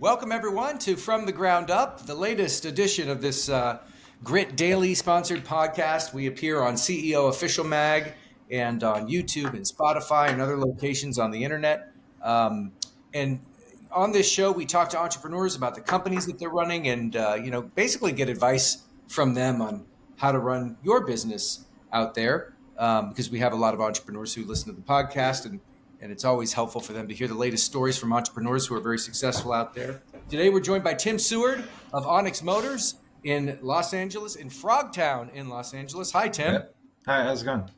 Welcome, everyone, to From the Ground Up, the latest edition of this Grit Daily sponsored podcast. We appear on CEO Official Mag and on YouTube and Spotify and other locations on the internet. And on this show, we talk to entrepreneurs about the companies that they're running and, basically get advice from them on how to run your business out there. Because we have a lot of entrepreneurs who listen to the podcast, and it's always helpful for them to hear the latest stories from entrepreneurs who are very successful out there. Today, we're joined by Tim Seward of ONYX Motors in Los Angeles, in Frogtown in Los Angeles. Hi, Tim. Yeah. Hi, how's it going?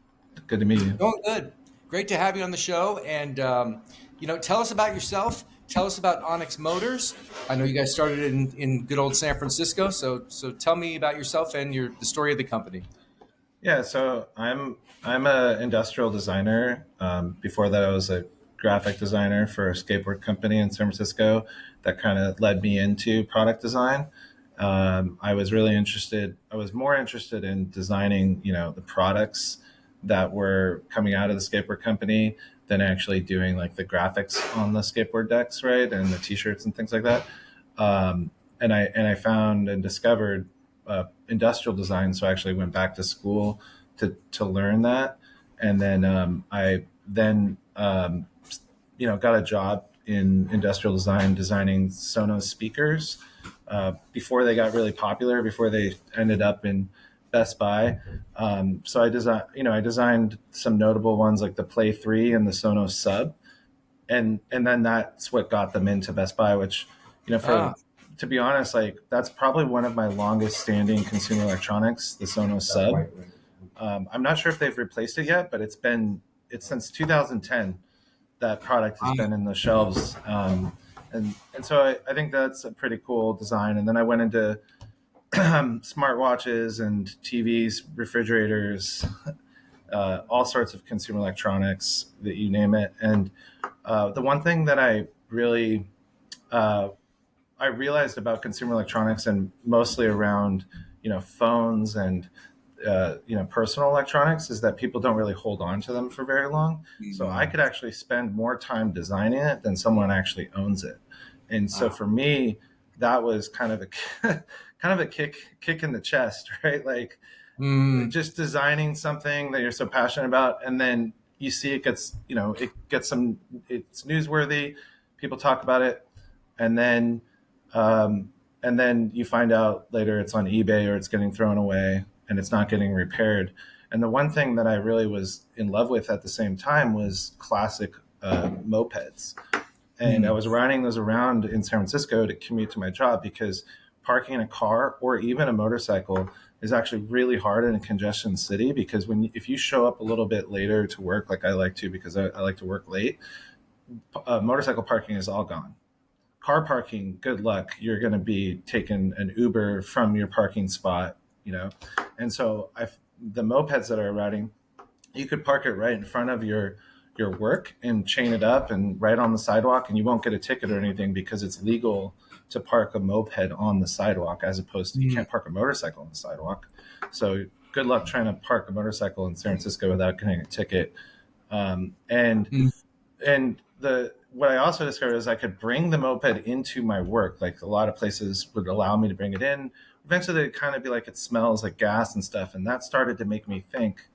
Good to meet you. Going good. Great to have you on the show. And, tell us about yourself. Tell us about ONYX Motors. I know you guys started in good old San Francisco. So tell me about yourself and the story of the company. Yeah, so I'm an industrial designer. Before that, I was a graphic designer for a skateboard company in San Francisco. That kind of led me into product design. I was more interested in designing, the products that were coming out of the skateboard company than actually doing like the graphics on the skateboard decks, right, and the T-shirts and things like that. And I found and discovered industrial design, so I actually went back to school to learn that, and then got a job in industrial design designing Sonos speakers before they got really popular, before they ended up in Best Buy. So I designed some notable ones like the Play 3 and the Sonos Sub, and then that's what got them into Best Buy, which to be honest, like that's probably one of my longest standing consumer electronics, the Sonos Sub. I'm not sure if they've replaced it yet, but it's since 2010 that product has been in the shelves. And so I think that's a pretty cool design. And then I went into smartwatches and TVs, refrigerators, all sorts of consumer electronics that you name it. And the one thing that I really I realized about consumer electronics, and mostly around phones and personal electronics, is that people don't really hold on to them for very long. Mm-hmm. So I could actually spend more time designing it than someone actually owns it. And so for me, that was kind of a kick in the chest, right? Like just designing something that you're so passionate about, and then you see it's newsworthy, people talk about it, and then you find out later it's on eBay or it's getting thrown away and it's not getting repaired. And the one thing that I really was in love with at the same time was classic mopeds. And I was riding those around in San Francisco to commute to my job, because parking a car or even a motorcycle is actually really hard in a congestion city, because if you show up a little bit later to work, like I like to, because I like to work late, motorcycle parking is all gone. Car parking, good luck. You're going to be taking an Uber from your parking spot, And so the mopeds that are riding, you could park it right in front of your work and chain it up and right on the sidewalk, and you won't get a ticket or anything, because it's legal to park a moped on the sidewalk, as opposed to you can't park a motorcycle on the sidewalk. So good luck trying to park a motorcycle in San Francisco without getting a ticket. What I also discovered is I could bring the moped into my work. Like a lot of places would allow me to bring it in. Eventually they'd kind of be like, it smells like gas and stuff. And that started to make me think,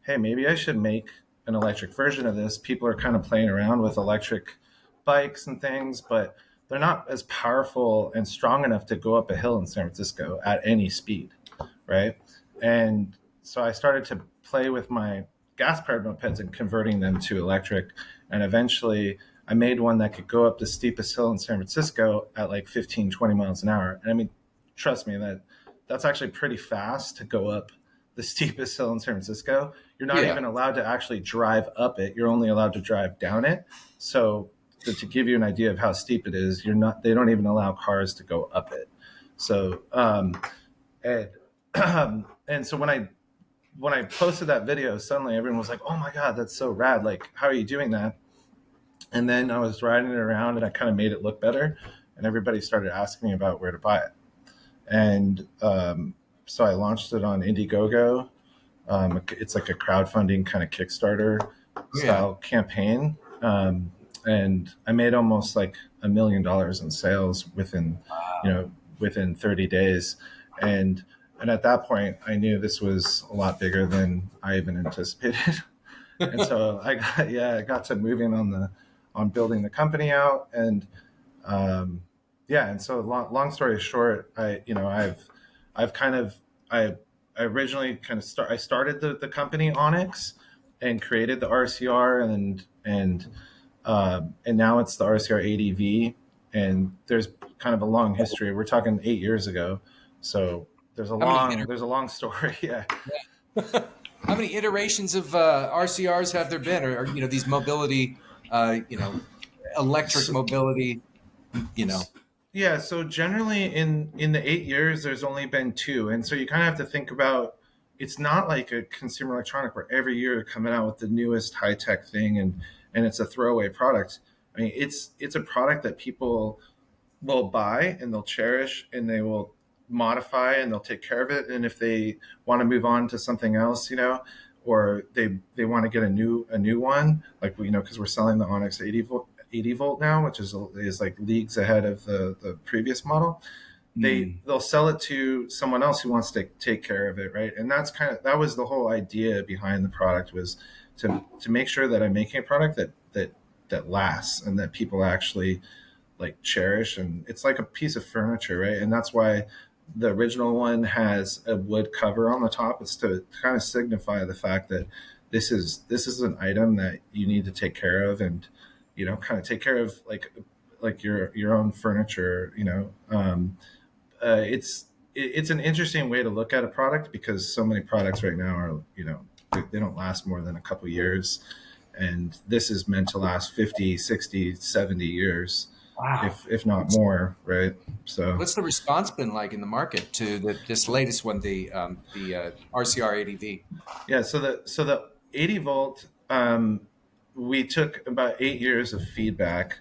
hey, maybe I should make an electric version of this. People are kind of playing around with electric bikes and things, but they're not as powerful and strong enough to go up a hill in San Francisco at any speed, right? And so I started to play with my gas-powered mopeds and converting them to electric. And eventually I made one that could go up the steepest hill in San Francisco at like 15, 20 miles an hour. And I mean, trust me, that's actually pretty fast to go up the steepest hill in San Francisco. You're not even allowed to actually drive up it. You're only allowed to drive down it. So to give you an idea of how steep it is, they don't even allow cars to go up it. So, and so when I posted that video, suddenly everyone was like, oh my God, that's so rad. Like, how are you doing that? And then I was riding it around and I kind of made it look better. And everybody started asking me about where to buy it. And so I launched it on Indiegogo. It's like a crowdfunding kind of Kickstarter style campaign. And I made almost like $1 million in sales within, within 30 days. And, and at that point, I knew this was a lot bigger than I even anticipated. And so I got to moving on building the company out. And, and so long story short, I've kind of, I originally I started the company ONYX and created the RCR, and now it's the RCR ADV. And there's kind of a long history. We're talking 8 years ago. So How many there's a long story. Yeah. how many iterations of RCRs have there been, or these mobility, electric So, mobility, you know? Yeah, so generally in the 8 years, there's only been two, and so you kind of have to think about it's not like a consumer electronic where every year they're coming out with the newest high tech thing, and it's a throwaway product. I mean, it's a product that people will buy and they'll cherish and they will modify and they'll take care of it, and if they want to move on to something else, or they want to get a new one, like because we're selling the Onyx 80 volt now, which is like leagues ahead of the previous model. They'll sell it to someone else who wants to take care of it, right? And that was the whole idea behind the product, was to make sure that I'm making a product that lasts and that people actually like cherish, and it's like a piece of furniture, right? And that's why the original one has a wood cover on the top. It's to kind of signify the fact that this is an item that you need to take care of, and kind of take care of like your own furniture. It's an interesting way to look at a product, because so many products right now are they don't last more than a couple years, and this is meant to last 50, 60, 70 years, Wow. if not more, right? So What's the response been like in the market to this latest one, the RCR ADV? yeah, so the 80 volt, we took about 8 years of feedback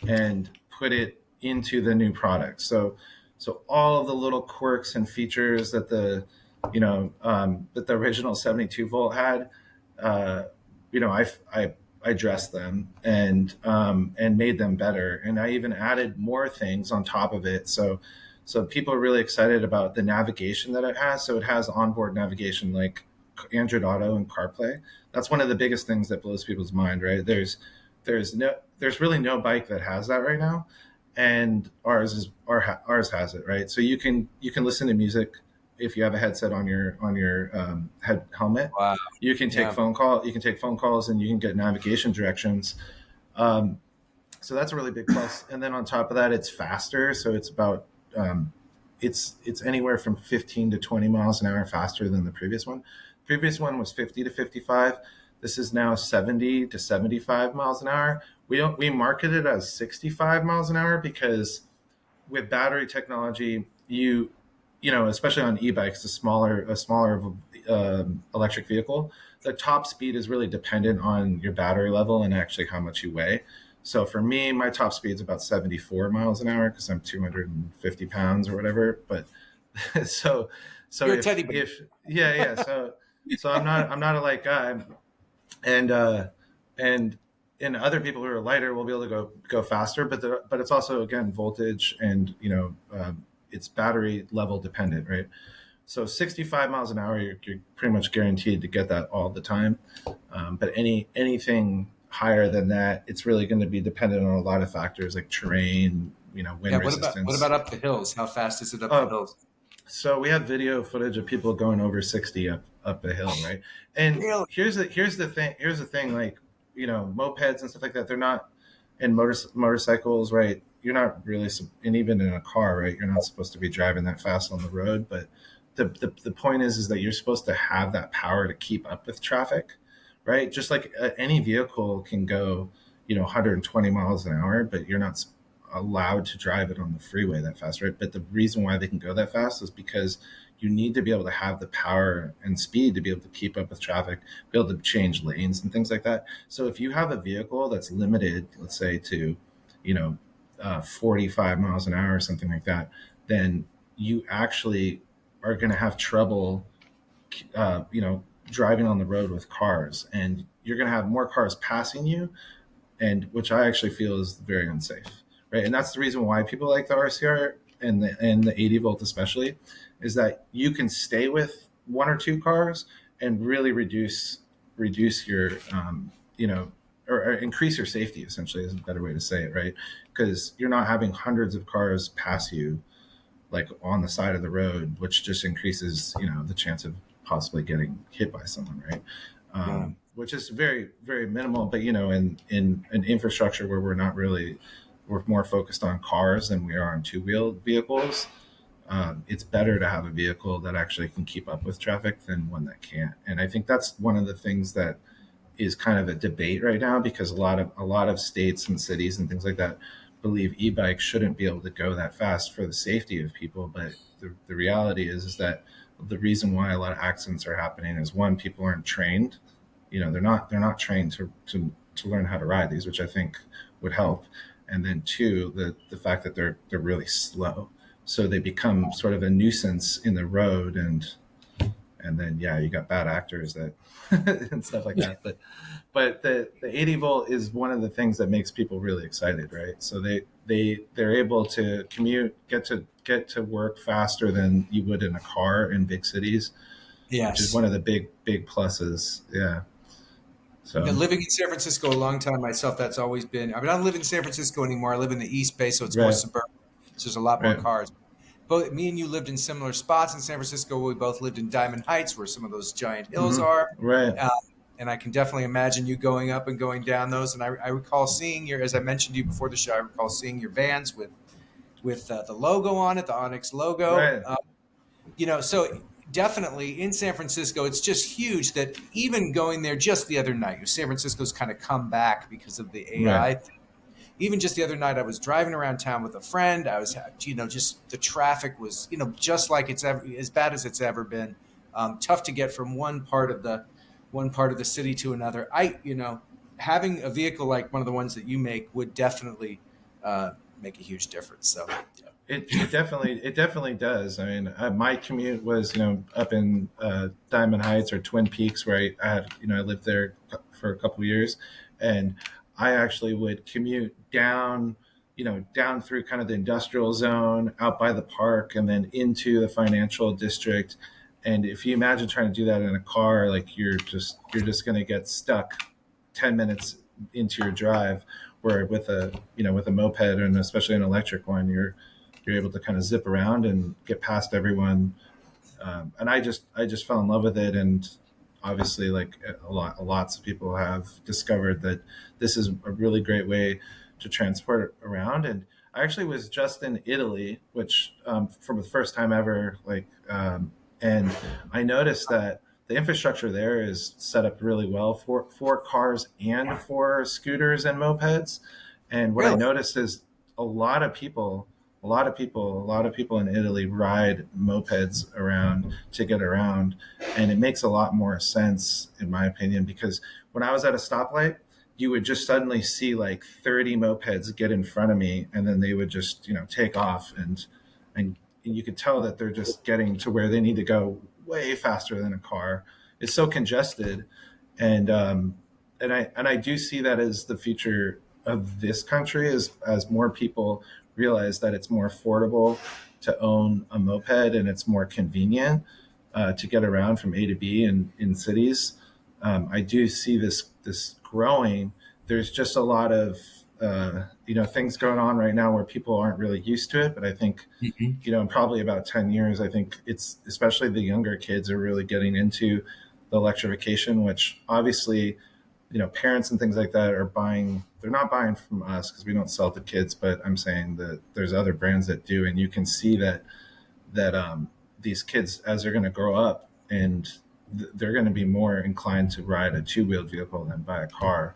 and put it into the new product. So all of the little quirks and features that that the original 72 volt had, I addressed them and made them better, and I even added more things on top of it. So people are really excited about the navigation that it has. So it has onboard navigation like Android Auto and CarPlay. That's one of the biggest things that blows people's mind, right? There's really no bike that has that right now, and ours has it, right? So you can listen to music if you have a headset on your helmet. Wow. You can take Yeah. phone calls, and you can get navigation directions. Um, so that's a really big plus. And then on top of that, it's faster. So it's about it's anywhere from 15 to 20 miles an hour faster than the previous one. The previous one was 50 to 55. This is now 70 to 75 miles an hour. We market it as 65 miles an hour because with battery technology, especially on e-bikes, a smaller electric vehicle, the top speed is really dependent on your battery level and actually how much you weigh. So for me, my top speed is about 74 miles an hour because I'm 250 pounds or whatever. But so so You're a teddy bear. if yeah. So I'm not a light guy, and and other people who are lighter will be able to go faster. But it's also, again, voltage and it's battery level dependent, right? So 65 miles an hour, you're pretty much guaranteed to get that all the time. But anything higher than that, it's really going to be dependent on a lot of factors like terrain, wind Yeah. What resistance. about up the hills? How fast is it up the Oh, hills? so we have video footage of people going over 60 up a hill, right? And Really? here's the thing, like mopeds and stuff like that. They're not in motorcycles, right? You're not really, and even in a car, right? You're not supposed to be driving that fast on the road. But the point is that you're supposed to have that power to keep up with traffic, right? Just like any vehicle can go 120 miles an hour, but you're not allowed to drive it on the freeway that fast, right? But the reason why they can go that fast is because you need to be able to have the power and speed to be able to keep up with traffic, be able to change lanes and things like that. So if you have a vehicle that's limited, let's say to, 45 miles an hour or something like that, then you actually are going to have trouble, driving on the road with cars, and you're going to have more cars passing you, and which I actually feel is very unsafe, right? And that's the reason why people like the RCR and the 80 volt especially, is that you can stay with one or two cars and really reduce your or increase your safety, essentially, is a better way to say it, right? Because you're not having hundreds of cars pass you like on the side of the road, which just increases the chance of possibly getting hit by someone, right? Yeah. Which is very, very minimal. But in an infrastructure where we're more focused on cars than we are on two-wheeled vehicles, it's better to have a vehicle that actually can keep up with traffic than one that can't. And I think that's one of the things that is kind of a debate right now, because a lot of states and cities and things like that believe e-bikes shouldn't be able to go that fast for the safety of people. But the reality is that the reason why a lot of accidents are happening is, one, people aren't trained. They're not trained to learn how to ride these, which I think would help. And then two, the fact that they're really slow, so they become sort of a nuisance in the road. And then you got bad actors that and stuff like that. But the 80 volt is one of the things that makes people really excited, right? So they're able to commute, get to work faster than you would in a car in big cities, which is Yes. one of the big pluses. Yeah. So Living in San Francisco a long time myself, that's always been. I mean, I don't live in San Francisco anymore. I live in the East Bay, so it's more right, suburban. So there's a lot more right, cars. Both me and you lived in similar spots in San Francisco. We both lived in Diamond Heights, where some of those giant hills are. right, Uh, and I can definitely imagine you going up and going down those. And I recall seeing as I mentioned to you before the show, I recall seeing your vans with the logo on it, the ONYX logo. right, So definitely in San Francisco, it's just huge that even going there just the other night, San Francisco's kind of come back because of the right, AI. Even just the other night, I was driving around town with a friend. I was, just the traffic was, just like it's ever, as bad as it's ever been. Tough to get from one part of the city to another. Having a vehicle like one of the ones that you make would definitely make a huge difference. So, yeah. it definitely does. I mean, my commute was up in Diamond Heights or Twin Peaks, where I had I lived there for a couple of years, and I actually would commute down through kind of the industrial zone, out by the park, and then into the financial district. And if you imagine trying to do that in a car, like you're just going to get stuck 10 minutes into your drive. Where with a moped, and especially an electric one, you're able to kind of zip around and get past everyone. And I just fell in love with it. And obviously, like lots of people have discovered that this is a really great way to transport around. And I actually was just in Italy, which for the first time ever, and I noticed that the infrastructure there is set up really well for cars and for scooters and mopeds. And what I Really? noticed is a lot of people, a lot of people in Italy ride mopeds around to get around. And it makes a lot more sense, in my opinion, because when I was at a stoplight, you would just suddenly see like 30 mopeds get in front of me, and then they would just, take off, and you could tell that they're just getting to where they need to go way faster than a car. It's so congested. And I do see that as the future of this country, as more people realize that it's more affordable to own a moped, and it's more convenient to get around from A to B in cities. I do see this growing. There's just a lot of things going on right now where people aren't really used to it. But I think Mhm. in probably about 10 years, I think it's especially the younger kids are really getting into the electrification, which obviously parents and things like that are buying. They're not buying from us because we don't sell to kids, but I'm saying that there's other brands that do. And you can see that these kids, as they're going to grow up, and they're going to be more inclined to ride a two-wheeled vehicle than buy a car.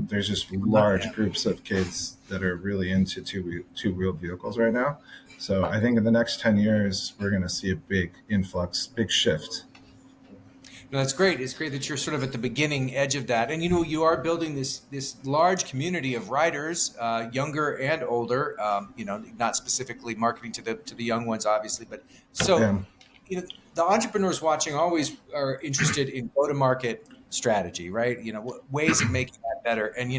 There's just large groups of kids that are really into two-wheeled vehicles right now. So I think in the next 10 years, we're going to see a big influx, big shift. No, that's great. It's great that you're sort of at the beginning edge of that, and you are building this large community of riders, younger and older. Not specifically marketing to the young ones, obviously, but so Yeah. the entrepreneurs watching always are interested in go to market strategy, right? Ways of making that better, and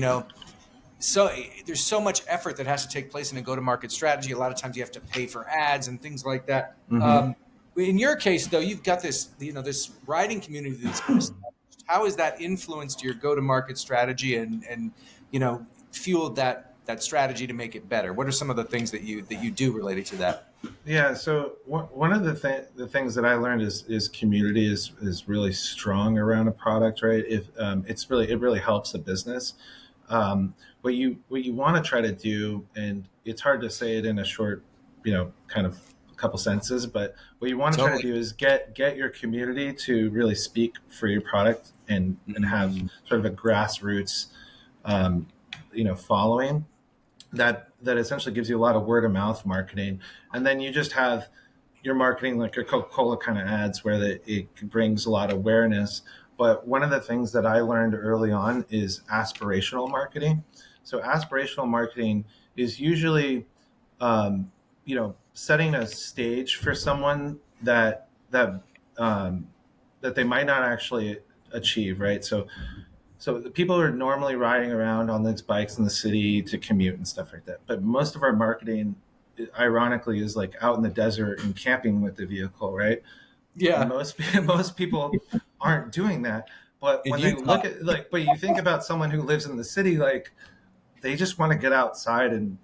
so there's so much effort that has to take place in a go-to-market strategy. A lot of times you have to pay for ads and things like that. Mm-hmm. In your case, though, you've got this, this riding community that's been established. How has that influenced your go-to-market strategy and fueled that strategy to make it better? What are some of the things that you do related to that? Yeah. So one of the things that I learned is community is really strong around a product, right? If it really helps the business. What you want to try to do, and it's hard to say it in a short, kind of couple sentences, but what you want to try to Totally. do is get your community to really speak for your product and have Mhm. sort of a grassroots, um, following that essentially gives you a lot of word of mouth marketing, and then you just have your marketing like your Coca-Cola kind of ads where it brings a lot of awareness. But one of the things that I learned early on is aspirational marketing. So aspirational marketing is usually, setting a stage for someone that they might not actually achieve, right? So the people are normally riding around on these bikes in the city to commute and stuff like that. But most of our marketing, ironically, is like out in the desert and camping with the vehicle, right? And Yeah. most people aren't doing that. But In when they Utah. look at but you think about someone who lives in the city, like they just want to get outside and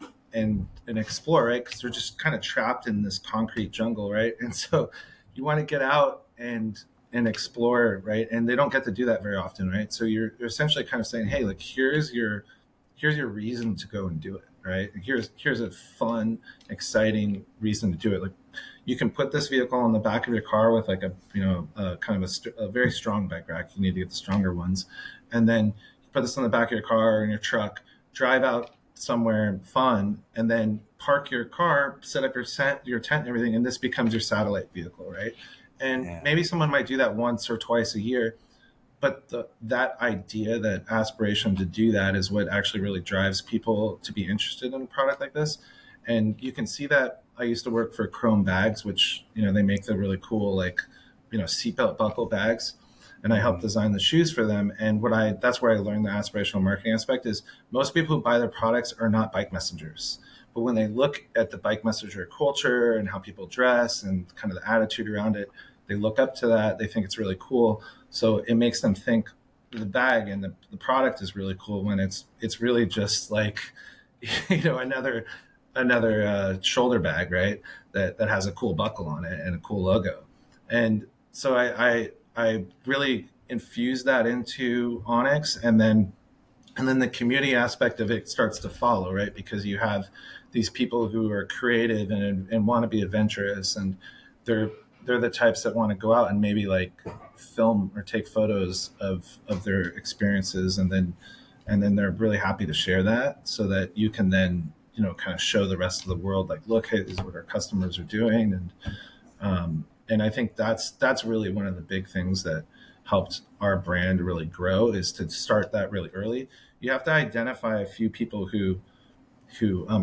explore, right? Because they're just kind of trapped in this concrete jungle, right? And so you want to get out and explore, right? And they don't get to do that very often, right? So you're essentially kind of saying, hey, like here's your reason to go and do it, right? Here's a fun, exciting reason to do it. Like you can put this vehicle on the back of your car with like a kind of a very strong bike rack. You need to get the stronger ones, and then you put this on the back of your car or in your truck, drive out somewhere fun, and then park your car, set up your tent and everything, and this becomes your satellite vehicle, right? And Yeah. maybe someone might do that once or twice a year, but that idea, that aspiration to do that is what actually really drives people to be interested in a product like this. And you can see that. I used to work for Chrome Bags, which they make the really cool like seatbelt buckle bags, and I helped Mhm. design the shoes for them. And that's where I learned the aspirational marketing aspect is most people who buy their products are not bike messengers. But when they look at the bike messenger culture and how people dress and kind of the attitude around it, they look up to that. They think it's really cool. So it makes them think the bag and the product is really cool when it's really just like another shoulder bag, right? That has a cool buckle on it and a cool logo. And so I really infused that into ONYX, and then the community aspect of it starts to follow, right? Because you have these people who are creative and want to be adventurous, and they're they're the types that want to go out and maybe like film or take photos of their experiences, and then they're really happy to share that so that you can then kind of show the rest of the world like, look, hey, this is what our customers are doing. And I think that's really one of the big things that helped our brand really grow, is to start that really early. You have to identify a few people who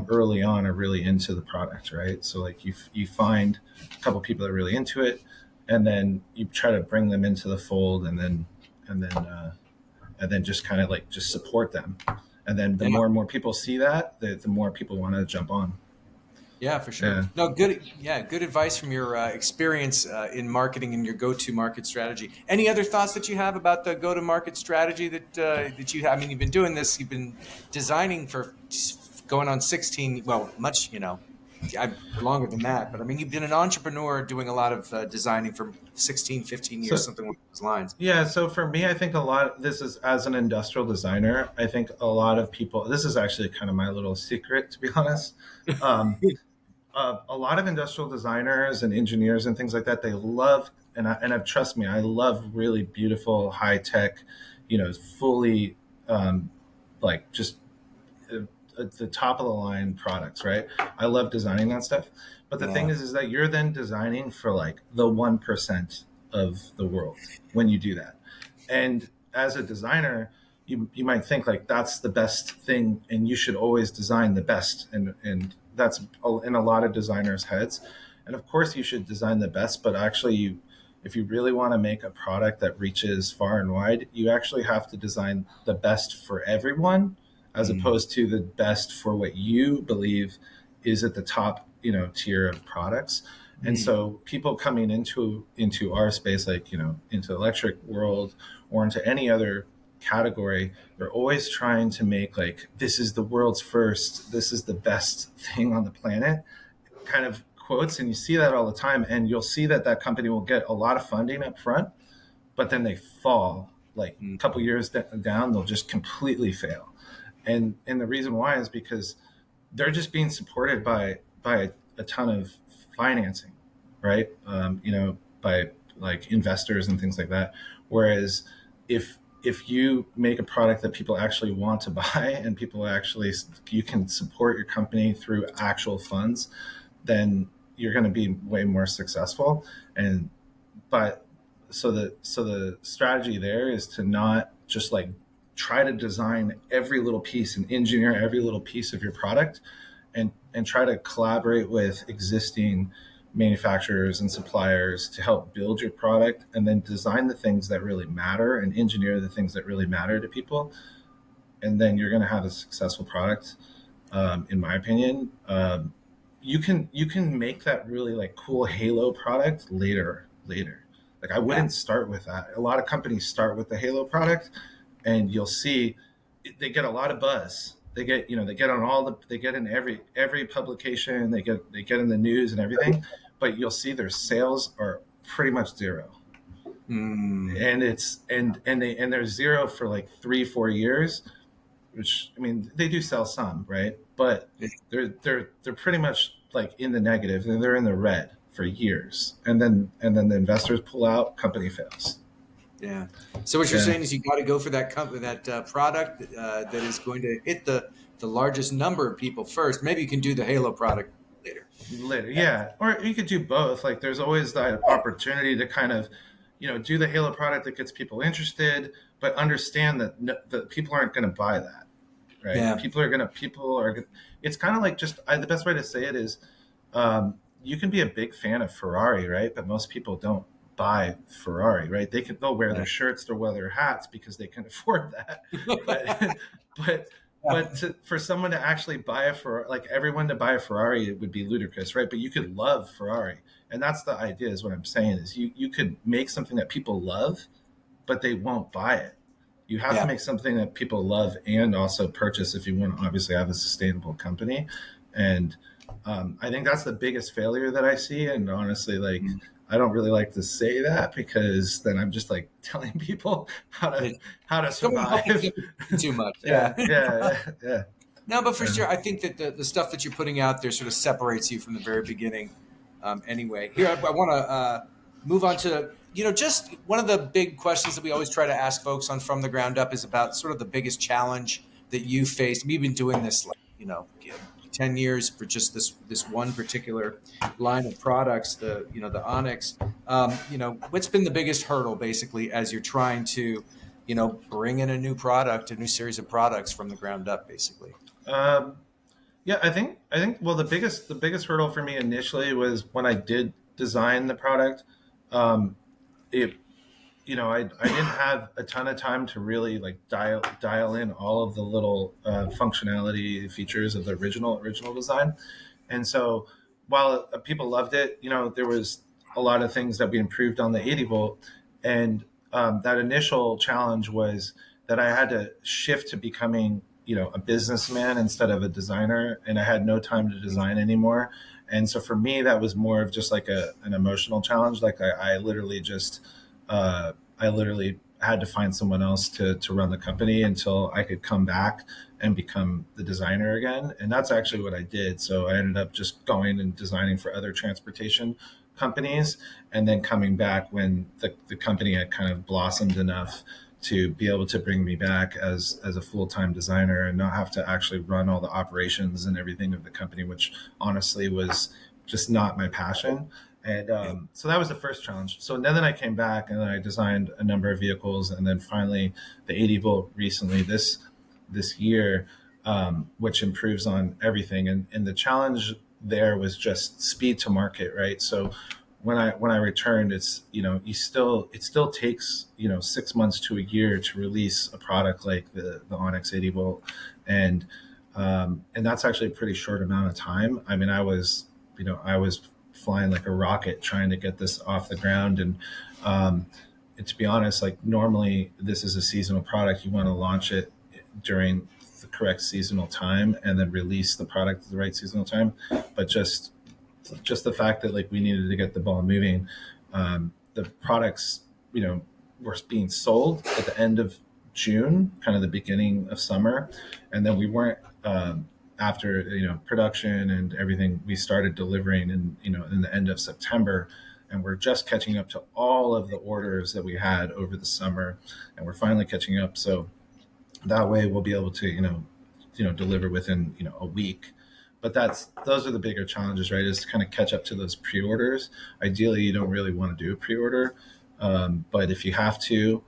early on are really into the product, right? So like you find a couple people that are really into it, and then you try to bring them into the fold, and then just kind of like just support them. And then the Yeah. more and more people see that, the more people want to jump on. Yeah, for sure. Yeah. No, good. Yeah, good advice from your experience in marketing and your go-to-market strategy. Any other thoughts that you have about the go-to-market strategy that you have? I mean, you've been doing this. You've been designing for going on 16. Well, much longer than that. But I mean, you've been an entrepreneur doing a lot of designing for 16, 15 years, So something along those lines. yeah, so for me, I think a lot. This is as an industrial designer. I think a lot of people. This is actually kind of my little secret, to be honest. Um, a lot of industrial designers and engineers and things like that, they love, trust me, I love really beautiful, high tech, fully, like just the top of the line products, right? I love designing that stuff. But the thing Yeah. is that you're then designing for like the 1% of the world when you do that. And as a designer, you might think like that's the best thing and you should always design the best. And that's in a lot of designers' heads. And of course you should design the best, but actually if you really want to make a product that reaches far and wide, you actually have to design the best for everyone, as opposed to the best for what you believe is at the top, tier of products. And so people coming into our space, like, into the electric world or into any other category, they're always trying to make like, this is the world's first, this is the best thing on the planet kind of quotes. And you see that all the time. And you'll see that company will get a lot of funding up front, but then they fall like a couple years down, they'll just completely fail. And the reason why is because they're just being supported by a ton of financing, right? By like investors and things like that. Whereas if you make a product that people actually want to buy and you can support your company through actual funds, then you're going to be way more successful. But so the strategy there is to not just like try to design every little piece and engineer every little piece of your product, and try to collaborate with existing manufacturers and suppliers to help build your product, and then design the things that really matter and engineer the things that really matter to people. And then you're going to have a successful product. In my opinion, you can make that really like cool Halo product later. Like I wouldn't start with that. A lot of companies start with the Halo product, and you'll see they get a lot of buzz. They get in every publication, they get in the news and everything, but you'll see their sales are pretty much zero. And they're zero for like 3-4 years, which, I mean, they do sell some, right? But they're pretty much like in the negative, and they're in the red for years. And then the investors pull out, company fails. Yeah. So what you're saying is you got to go for that product that is going to hit the largest number of people first. Maybe you can do the Halo product later. Yeah. Or you could do both. Like there's always that opportunity to kind of, do the Halo product that gets people interested, but understand that people aren't going to buy that, right? Yeah. People are going. It's kind of like the best way to say it is, you can be a big fan of Ferrari, right? But most people don't buy Ferrari, right? They'll wear their shirts, they'll wear their hats because they can afford that. But for someone to actually buy a Ferrari, like everyone to buy a Ferrari, it would be ludicrous, right? But you could love Ferrari, and that's the idea. Is what I'm saying is you could make something that people love, but they won't buy it. You have to make something that people love and also purchase if you want to obviously have a sustainable company. And I think that's the biggest failure that I see. And honestly, like, I don't really like to say that because then I'm just like telling people how to survive. Too much. Yeah. No, but for sure, I think that the stuff that you're putting out there sort of separates you from the very beginning. Anyway, here I want to move on to, just one of the big questions that we always try to ask folks on From the Ground Up is about sort of the biggest challenge that you faced. We've been doing this, 10 years for just this one particular line of products, the ONYX. What's been the biggest hurdle basically as you're trying to, bring in a new series of products from the ground up, basically? I think well, the biggest hurdle for me initially was when I did design the product. I didn't have a ton of time to really like dial in all of the little functionality features of the original design. And so while people loved it, there was a lot of things that we improved on the 80 volt. And that initial challenge was that I had to shift to becoming, a businessman instead of a designer. And I had no time to design anymore. And so for me, that was more of just like an emotional challenge. Like I literally had to find someone else to run the company until I could come back and become the designer again. And that's actually what I did. So I ended up just going and designing for other transportation companies, and then coming back when the company had kind of blossomed enough to be able to bring me back as a full-time designer and not have to actually run all the operations and everything of the company, which honestly was just not my passion. And so that was the first challenge. So then I came back and I designed a number of vehicles, and then finally the 80 volt recently this year, which improves on everything. And the challenge there was just speed to market, right? So when I returned, it's, it still takes, 6 months to a year to release a product like the ONYX 80 volt, and and that's actually a pretty short amount of time. I mean, I was flying like a rocket trying to get this off the ground, um, and to be honest, like normally this is a seasonal product. You want to launch it during the correct seasonal time and then release the product at the right seasonal time, but just the fact that like we needed to get the ball moving. The products, were being sold at the end of June, kind of the beginning of summer, and then we weren't. After production and everything, we started delivering in the end of September, and we're just catching up to all of the orders that we had over the summer, and we're finally catching up. So that way, we'll be able to deliver within a week. But those are the bigger challenges, right? Is to kind of catch up to those pre-orders. Ideally, you don't really want to do a pre-order, but if you have to,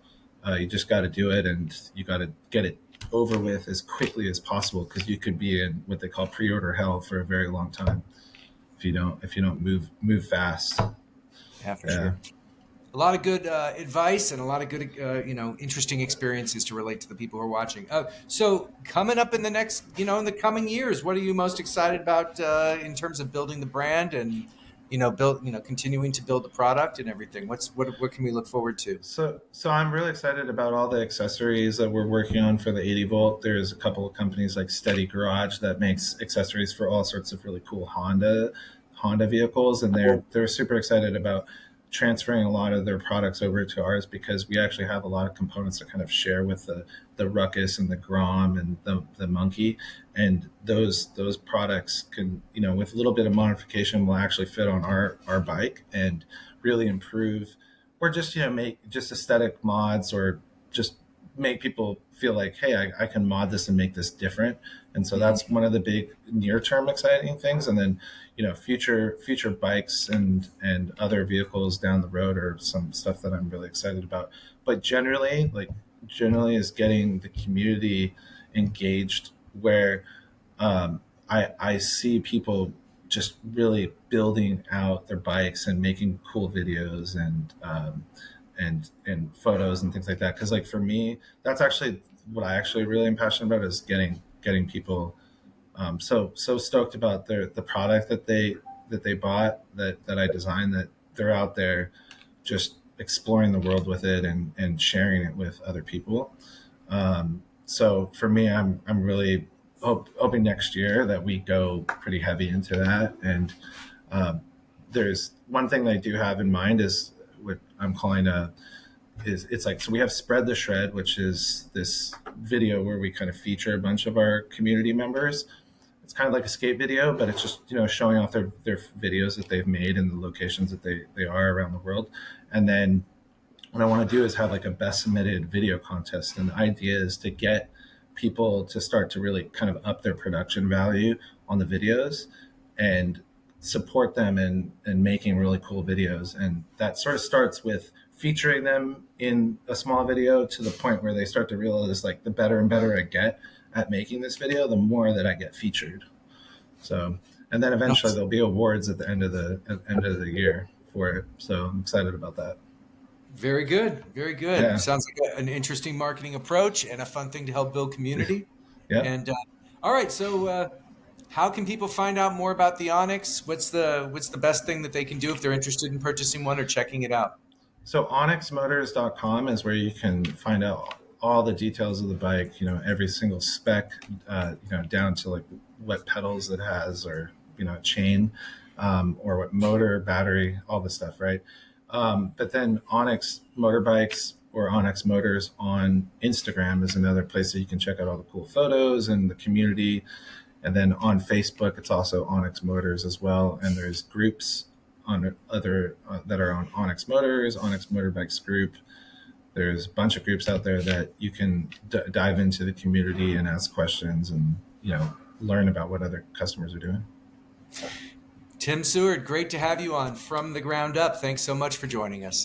you just got to do it, and you got to get it over with as quickly as possible, because you could be in what they call pre-order hell for a very long time if you don't move fast. Yeah, for Yeah. sure. A lot of good advice and a lot of good, interesting experiences to relate to the people who are watching. So coming up in the next, in the coming years, what are you most excited about in terms of building the brand and, continuing to build the product and everything? What can we look forward to? So I'm really excited about all the accessories that we're working on for the 80 volt. There's a couple of companies like Steady Garage that makes accessories for all sorts of really cool Honda vehicles, and they're super excited about transferring a lot of their products over to ours, because we actually have a lot of components that kind of share with the Ruckus and the Grom and the Monkey, and those products can, with a little bit of modification, will actually fit on our bike and really improve, or just make just aesthetic mods, or just make people feel like, hey, I can mod this and make this different. And so that's one of the big near term exciting things. And then future bikes and other vehicles down the road are some stuff that I'm really excited about. But generally is getting the community engaged, where I see people just really building out their bikes and making cool videos and photos and things like that. Because like for me, that's actually what I actually really am passionate about, is getting people so stoked about the product that they bought, that I designed, that they're out there just exploring the world with it and sharing it with other people. So for me, I'm really hoping next year that we go pretty heavy into that. And there's one thing that I do have in mind, is what I'm calling it's like, so we have Spread the Shred, which is this video where we kind of feature a bunch of our community members. It's kind of like a skate video, but it's just showing off their videos that they've made and the locations that they are around the world. And then what I want to do is have like a best submitted video contest, and the idea is to get people to start to really kind of up their production value on the videos and support them in making really cool videos. And that sort of starts with featuring them in a small video, to the point where they start to realize, like, the better and better I get at making this video, the more that I get featured. So, and then eventually there'll be awards at the end of the year for it. So I'm excited about that. Very good. Very good. Yeah. Sounds like an interesting marketing approach and a fun thing to help build community. Yeah. And all right, so how can people find out more about the ONYX? What's the best thing that they can do if they're interested in purchasing one or checking it out? So onyxmotors.com is where you can find out all the details of the bike, every single spec, down to like what pedals it has, or, chain, or what motor, battery, all the stuff, right? But then ONYX Motorbikes or ONYX Motors on Instagram is another place that you can check out all the cool photos and the community. And then on Facebook, it's also ONYX Motors as well. And there's groups on other that are on ONYX Motors, ONYX Motorbikes group. There's a bunch of groups out there that you can dive into the community and ask questions and, learn about what other customers are doing. Tim Seward, great to have you on From the Ground Up. Thanks so much for joining us.